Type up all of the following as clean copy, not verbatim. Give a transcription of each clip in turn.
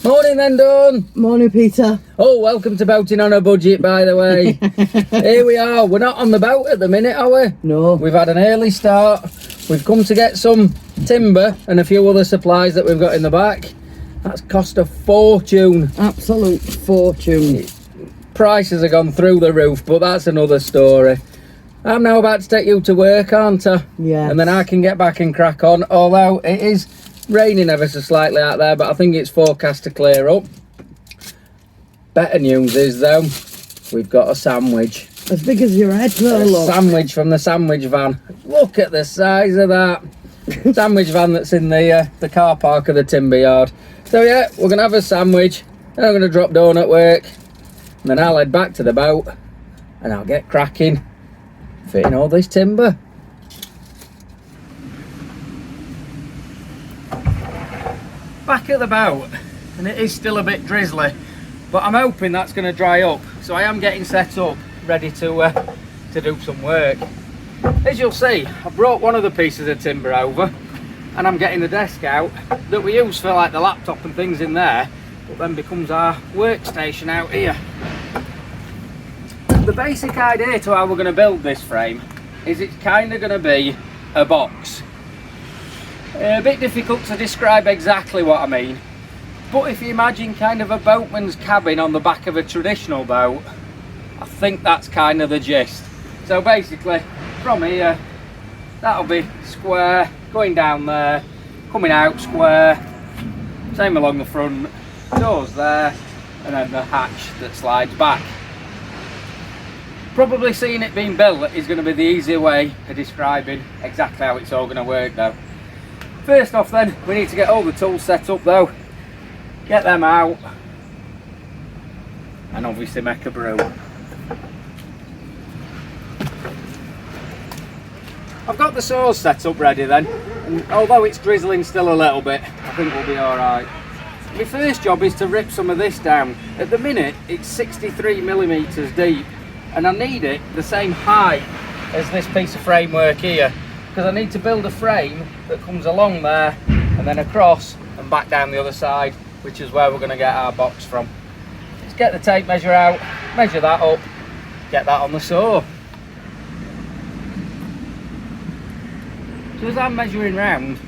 Morning then, Dawn. Morning, Peter. Oh, welcome to Boating on a Budget, by the way. Here we are. We're not on the boat at the minute, are we? No. We've had an early start. We've come to get some timber and a few other supplies that we've got in the back. That's cost a fortune. Absolute fortune. Prices have gone through the roof, but that's another story. I'm now about to take you to work, aren't I? Yeah. And then I can get back and crack on, although it is raining ever so slightly out there, but I think it's forecast to clear up. Better news is, though, we've got a sandwich. As big as your head, though, look. Sandwich from the sandwich van. Look at the size of that. Sandwich van that's in the car park of the timber yard. So yeah, we're going to have a sandwich, then I'm going to drop Dawn at work, and then I'll head back to the boat, and I'll get cracking, fitting all this timber. Back at the boat, and it is still a bit drizzly, but I'm hoping that's going to dry up, so I am getting set up ready to do some work. As you'll see, I brought one of the pieces of timber over, and I'm getting the desk out that we use for like the laptop and things in there, but then becomes our workstation out here. The basic idea to how we're going to build this frame is it's kind of going to be a box. A bit difficult to describe exactly what I mean, but if you imagine kind of a boatman's cabin on the back of a traditional boat, I think that's kind of the gist. So basically, from here, that'll be square, going down there, coming out square, same along the front, doors there, and then the hatch that slides back. Probably seeing it being built is going to be the easier way of describing exactly how it's all going to work though. First off then, we need to get all the tools set up though, get them out, and obviously make a brew. I've got the saws set up ready then, and although it's drizzling still a little bit, I think we'll be alright. My first job is to rip some of this down. At the minute it's 63mm deep, and I need it the same height as this piece of framework here, because I need to build a frame that comes along there and then across and back down the other side, which is where we're going to get our box from. Let's get the tape measure out, measure that up, get that on the saw. So as I'm measuring round,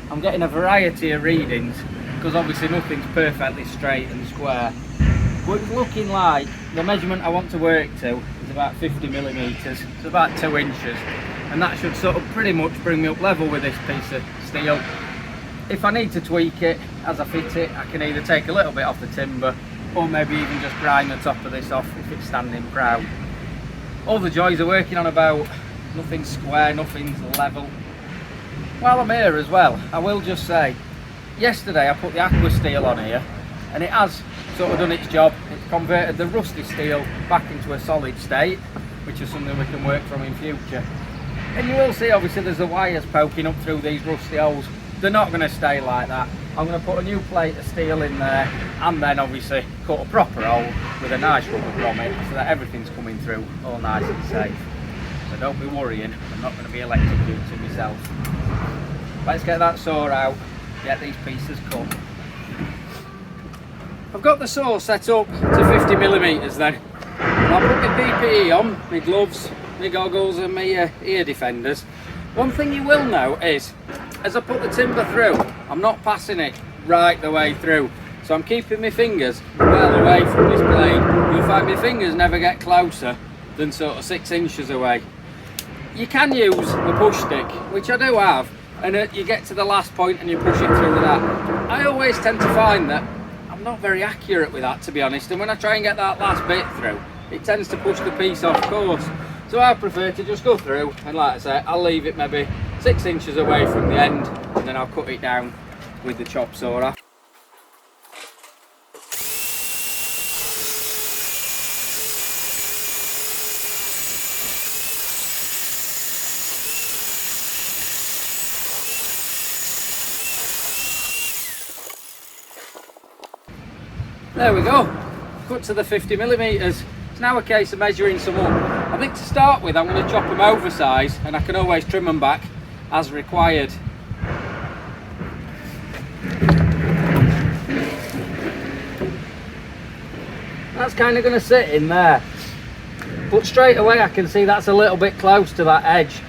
I'm getting a variety of readings, because obviously nothing's perfectly straight and square. But it's looking like the measurement I want to work to is about 50mm, so about 2 inches. And that should sort of pretty much bring me up level with this piece of steel. If I need to tweak it as I fit it, I can either take a little bit off the timber, or maybe even just grind the top of this off if it's standing proud. All the joys of working on a boat, nothing's square, nothing's level. While I'm here as well, I will just say, yesterday I put the Aquasteel on here, and it has sort of done its job. It's converted the rusty steel back into a solid state, which is something we can work from in future. And you will see obviously there's the wires poking up through these rusty holes. They're not going to stay like that. I'm going to put a new plate of steel in there, and then obviously cut a proper hole with a nice rubber grommet so that everything's coming through all nice and safe. So don't be worrying, I'm not going to be electrocuting myself. Let's get that saw out, get these pieces cut. I've got the saw set up to 50mm then, and I'll put my PPE on, my gloves, my goggles and my ear defenders. One thing you will know is, as I put the timber through, I'm not passing it right the way through, so I'm keeping my fingers well away from this blade. You'll find my fingers never get closer than sort of 6 inches away. You can use the push stick, which I do have, and you get to the last point and you push it through with that. I always tend to find that I'm not very accurate with that, to be honest, and when I try and get that last bit through, it tends to push the piece off course. So I prefer to just go through, and like I say, I'll leave it maybe 6 inches away from the end, and then I'll cut it down with the chop saw. There we go, cut to the 50mm. It's now a case of measuring some up. I think to start with I'm going to chop them oversize, and I can always trim them back as required. that's kind of going to sit in there. But straight away I can see that's a little bit close to that edge,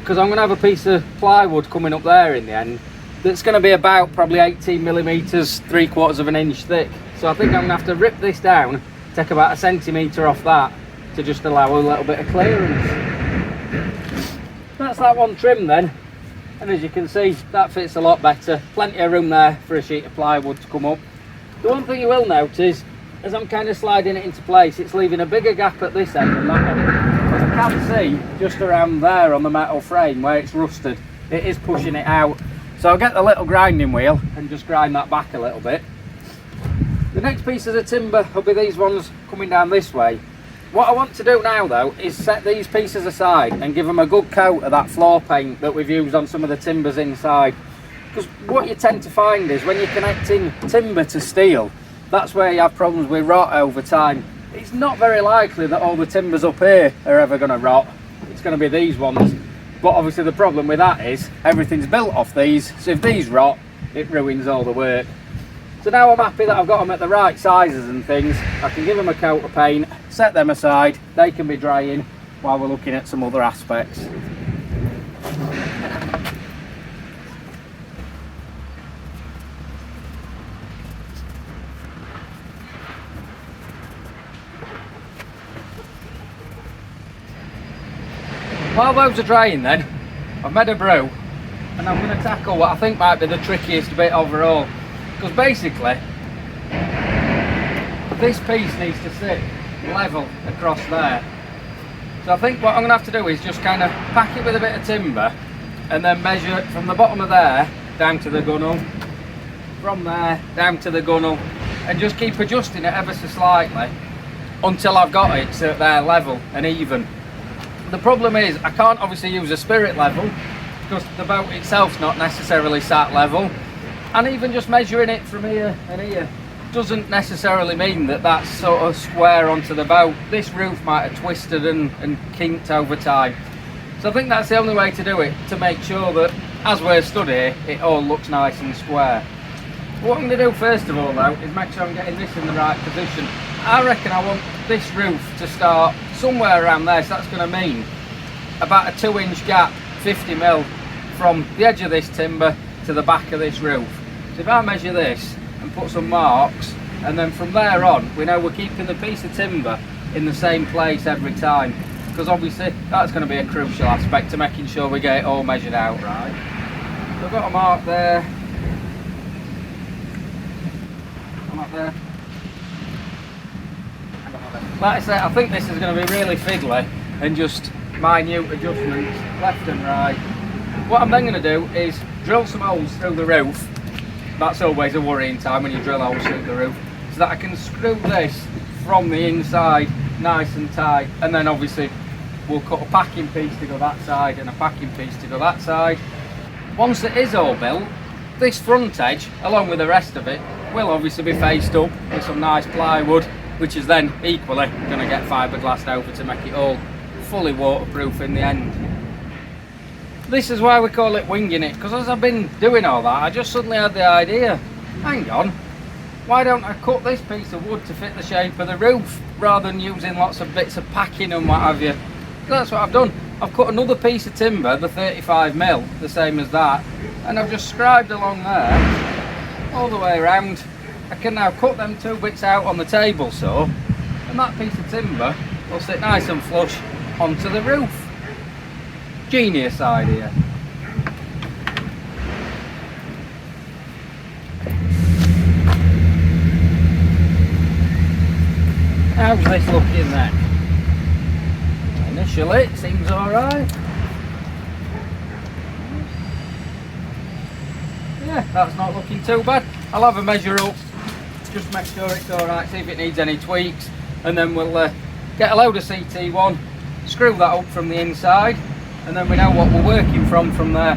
because I'm going to have a piece of plywood coming up there in the end that's going to be about probably 18 millimeters, 3/4 of an inch thick. So I think I'm going to have to rip this down, take about 1 centimetre off that to just allow a little bit of clearance. That's that one trim then, and as you can see that fits a lot better. Plenty of room there for a sheet of plywood to come up. The one thing you will notice, as I'm kind of sliding it into place, it's leaving a bigger gap at this end than that end. As I can see just around there on the metal frame where it's rusted, it is pushing it out. So I'll get the little grinding wheel and just grind that back a little bit. The next pieces of timber will be these ones coming down this way. What I want to do now though is set these pieces aside and give them a good coat of that floor paint that we've used on some of the timbers inside. Because what you tend to find is when you're connecting timber to steel, that's where you have problems with rot over time. It's not very likely that all the timbers up here are ever going to rot. It's going to be these ones. But obviously the problem with that is everything's built off these, so if these rot, it ruins all the work. So now I'm happy that I've got them at the right sizes and things. I can give them a coat of paint, set them aside, they can be drying while we're looking at some other aspects. While those are drying then, I've made a brew and I'm going to tackle what I think might be the trickiest bit overall. Because basically, this piece needs to sit level across there. So I think what I'm going to have to do is just kind of pack it with a bit of timber and then measure it from the bottom of there down to the gunnel, from there down to the gunnel, and just keep adjusting it ever so slightly until I've got it so they're level and even. The problem is I can't obviously use a spirit level because the boat itself's not necessarily sat level, and even just measuring it from here and here doesn't necessarily mean that that's sort of square onto the boat. This roof might have twisted and kinked over time. So I think that's the only way to do it, to make sure that as we're stood here it all looks nice and square. What I'm going to do first of all though is make sure I'm getting this in the right position. I reckon I want this roof to start somewhere around there, so that's going to mean about a 2-inch gap, 50 mil, from the edge of this timber to the back of this roof. So if I measure this and put some marks, and then from there on we know we're keeping the piece of timber in the same place every time, because obviously that's going to be a crucial aspect to making sure we get it all measured out right. So I've got a mark there, a mark there. Like I say, I think this is going to be really fiddly and just minute adjustments left and right. What I'm then going to do is drill some holes through the roof. That's always a worrying time when you drill holes through the roof, so that I can screw this from the inside nice and tight, and then obviously we'll cut a packing piece to go that side and a packing piece to go that side. Once it is all built, this front edge along with the rest of it will obviously be faced up with some nice plywood, which is then equally going to get fiberglassed over to make it all fully waterproof in the end. This is why we call it winging it, because as I've been doing all that I just suddenly had the idea, hang on, why don't I cut this piece of wood to fit the shape of the roof rather than using lots of bits of packing and what have you. That's what I've done. I've cut another piece of timber, the 35 mil, the same as that, and I've just scribed along there all the way around. I can now cut them 2 bits out on the table saw, and that piece of timber will sit nice and flush onto the roof. Genius idea. How's this looking then? Initially it seems alright. Yeah, that's not looking too bad. I'll have a measure up, just make sure it's alright, see if it needs any tweaks, and then we'll get a load of CT1, screw that up from the inside, and then we know what we're working from there.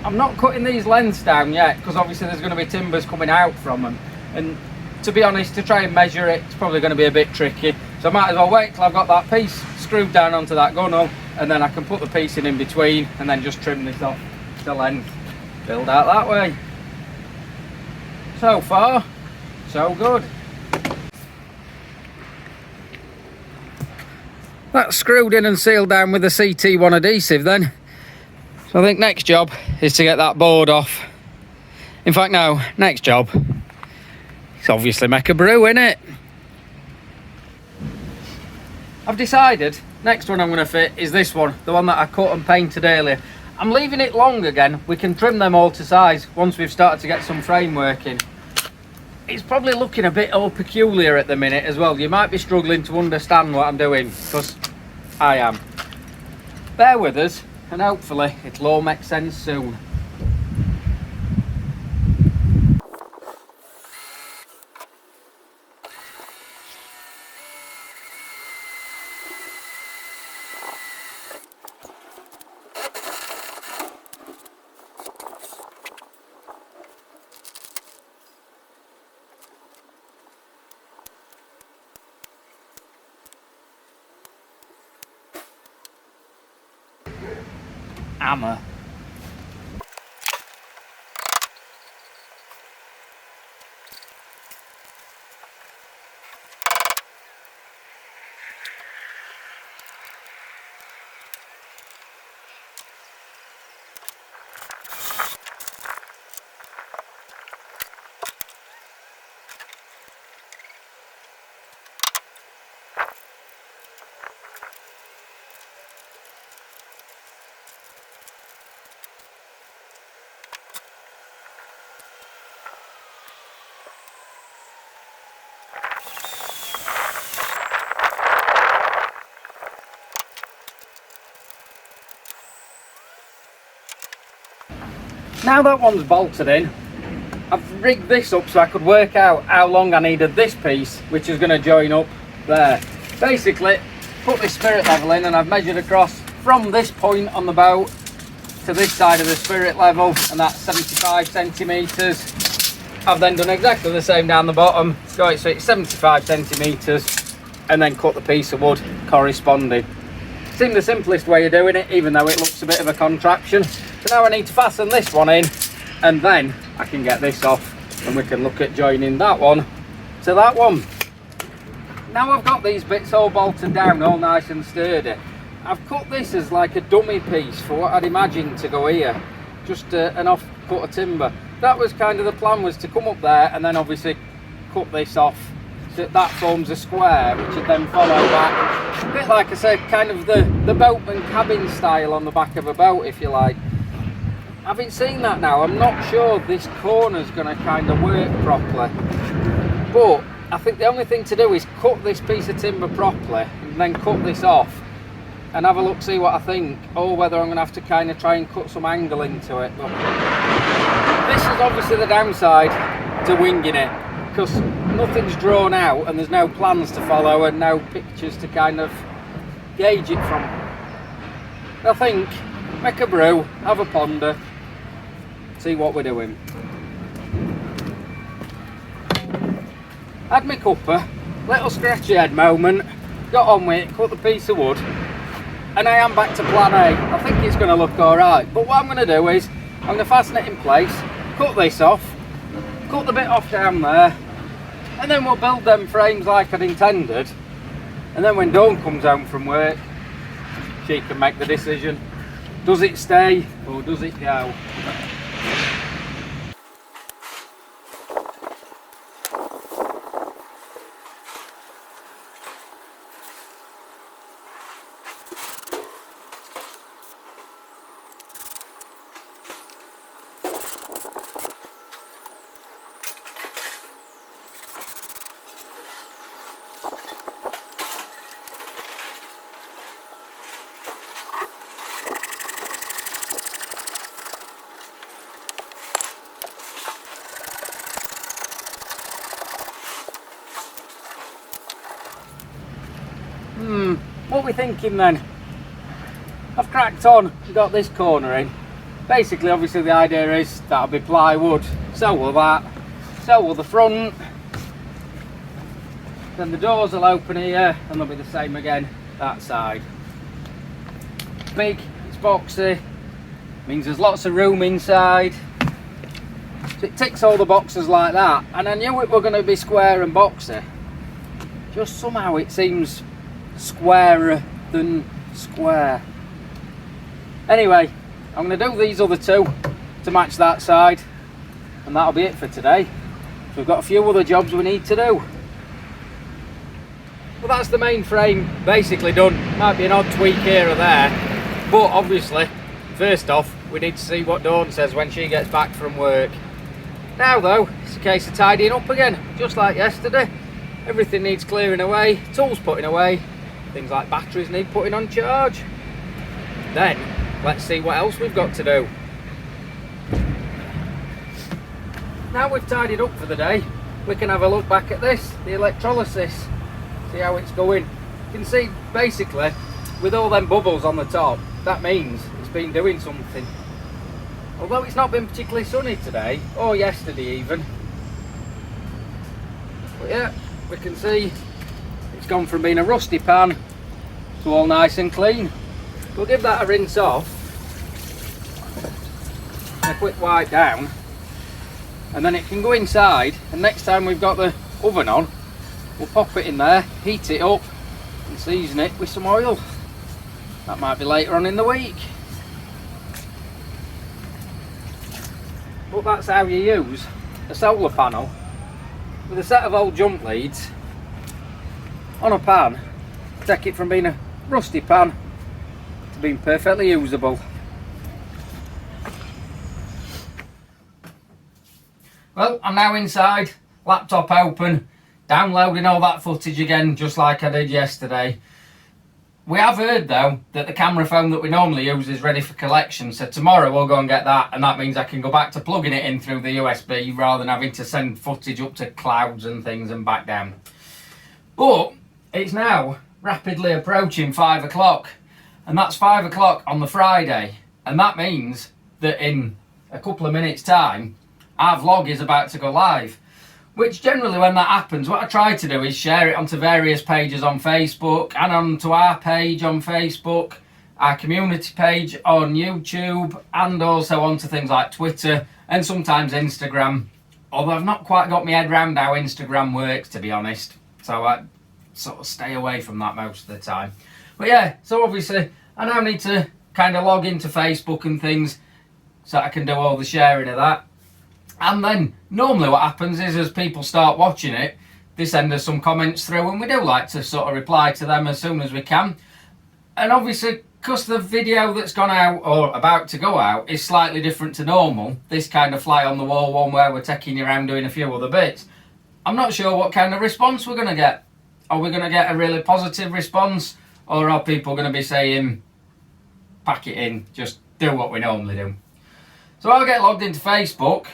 I'm not cutting these lengths down yet because obviously there's going to be timbers coming out from them, and to be honest, to try and measure it, it's probably going to be a bit tricky, so I might as well wait till I've got that piece screwed down onto that gunnel, and then I can put the piece in between and then just trim this off to length, build out that way. So far so good. That's screwed in and sealed down with the CT1 adhesive then. So I think next job is to get that board off. In fact, no, next job is obviously make a brew, innit? I've decided next one I'm going to fit is this one, the one that I cut and painted earlier. I'm leaving it long again. We can trim them all to size once we've started to get some framework in. It's probably looking a bit all peculiar at the minute as well. You might be struggling to understand what I'm doing, because I am. Bear with us and hopefully it'll all make sense soon. Hammer. Now that one's bolted in, I've rigged this up so I could work out how long I needed this piece, which is going to join up there. Basically, put this spirit level in and I've measured across from this point on the boat to this side of the spirit level, and that's 75 centimetres. I've then done exactly the same down the bottom, so it's 75 centimetres, and then cut the piece of wood corresponding. Seemed the simplest way of doing it, even though it looks a bit of a contraption. So now I need to fasten this one in, and then I can get this off, and we can look at joining that one to that one. Now I've got these bits all bolted down, all nice and sturdy. I've cut this as like a dummy piece for what I'd imagine to go here, just an off cut of timber. That was kind of the plan, was to come up there and then obviously cut this off so that forms a square, which would then follow back. A bit like I said, kind of the boatman cabin style on the back of a boat, if you like. Having seen that now, I'm not sure this corner's going to kind of work properly. But I think the only thing to do is cut this piece of timber properly and then cut this off and have a look, see what I think, or whether I'm going to have to kind of try and cut some angle into it. But this is obviously the downside to winging it, because nothing's drawn out and there's no plans to follow and no pictures to kind of gauge it from. I think make a brew, have a ponder, see what we're doing. Had my cuppa, little scratchy head moment, got on with it, cut the piece of wood, and I am back to plan A. I think it's going to look alright, but what I'm going to do is I'm going to fasten it in place, cut this off, cut the bit off down there, and then we'll build them frames like I'd intended, and then when Dawn comes home from work, she can make the decision. Does it stay or does it go? What are we thinking then? I've cracked on, got this corner in. Basically, obviously the idea is that'll be plywood, so will that, so will the front. Then the doors will open here and they'll be the same again that side. Big, it's boxy, means there's lots of room inside. So it ticks all the boxes like that, and I knew it were going to be square and boxy. Just somehow it seems squarer than square. Anyway, I'm going to do these other two to match that side, and that'll be it for today. So we've got a few other jobs we need to do. Well, that's the main frame basically done. Might be an odd tweak here or there, but obviously first off we need to see what Dawn says when she gets back from work. Now though, it's a case of tidying up again, just like yesterday. Everything needs clearing away, tools putting away, things like batteries need putting on charge. Then let's see what else we've got to do. Now we've tidied up for the day, we can have a look back at this, the electrolysis, see how it's going. You can see basically with all them bubbles on the top, that means it's been doing something. Although it's not been particularly sunny today, or yesterday even. But yeah, we can see it's gone from being a rusty pan to all nice and clean. We'll give that a rinse off, and a quick wipe down, and then it can go inside, and next time we've got the oven on, we'll pop it in there, heat it up and season it with some oil. That might be later on in the week. But that's how you use a solar panel with a set of old jump leads on a pan, take it from being a rusty pan to being perfectly usable. Well, I'm now inside, laptop open, downloading all that footage again just like I did yesterday. We have heard though that the camera phone that we normally use is ready for collection, so tomorrow we'll go and get that, and that means I can go back to plugging it in through the USB rather than having to send footage up to clouds and things and back down. But it's now rapidly approaching 5 o'clock, and that's 5 o'clock on the Friday, and that means that in a couple of minutes time our vlog is about to go live. Which generally when that happens, what I try to do is share it onto various pages on Facebook and onto our page on Facebook, our community page on YouTube, and also onto things like Twitter and sometimes Instagram. Although I've not quite got my head around how Instagram works, to be honest. So I sort of stay away from that most of the time. But yeah, so obviously I now need to kind of log into Facebook and things so I can do all the sharing of that. And then normally what happens is as people start watching it, they send us some comments through, and we do like to sort of reply to them as soon as we can. And obviously because the video that's gone out or about to go out is slightly different to normal, this kind of fly on the wall one where we're taking you around doing a few other bits, I'm not sure what kind of response we're going to get. Are we going to get a really positive response, or are people going to be saying pack it in, just do what we normally do? So I'll get logged into Facebook,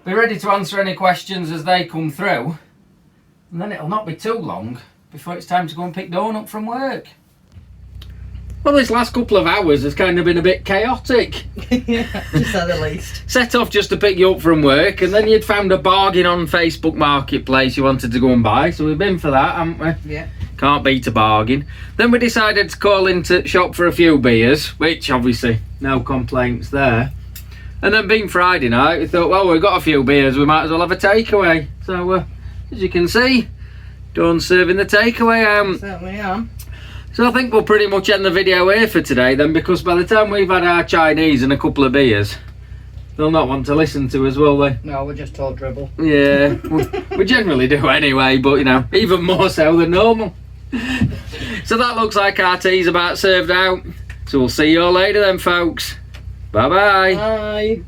be ready to answer any questions as they come through, and then it'll not be too long before it's time to go and pick Dawn up from work. Well, this last couple of hours has kind of been a bit chaotic. Yeah, to say the least. Set off just to pick you up from work, and then you'd found a bargain on Facebook Marketplace you wanted to go and buy, so we've been for that, haven't we? Yeah. Can't beat a bargain. Then we decided to call into shop for a few beers, which obviously no complaints there. And then being Friday night, we thought, well, we've got a few beers, we might as well have a takeaway. So, as you can see, Dawn's serving the takeaway out. Certainly am. So I think we'll pretty much end the video here for today then, because by the time we've had our Chinese and a couple of beers, they'll not want to listen to us, will they? No, we're just all dribble. Yeah, we generally do anyway, but you know, even more so than normal. So that looks like our tea's about served out. So we'll see you all later then, folks. Bye-bye. Bye.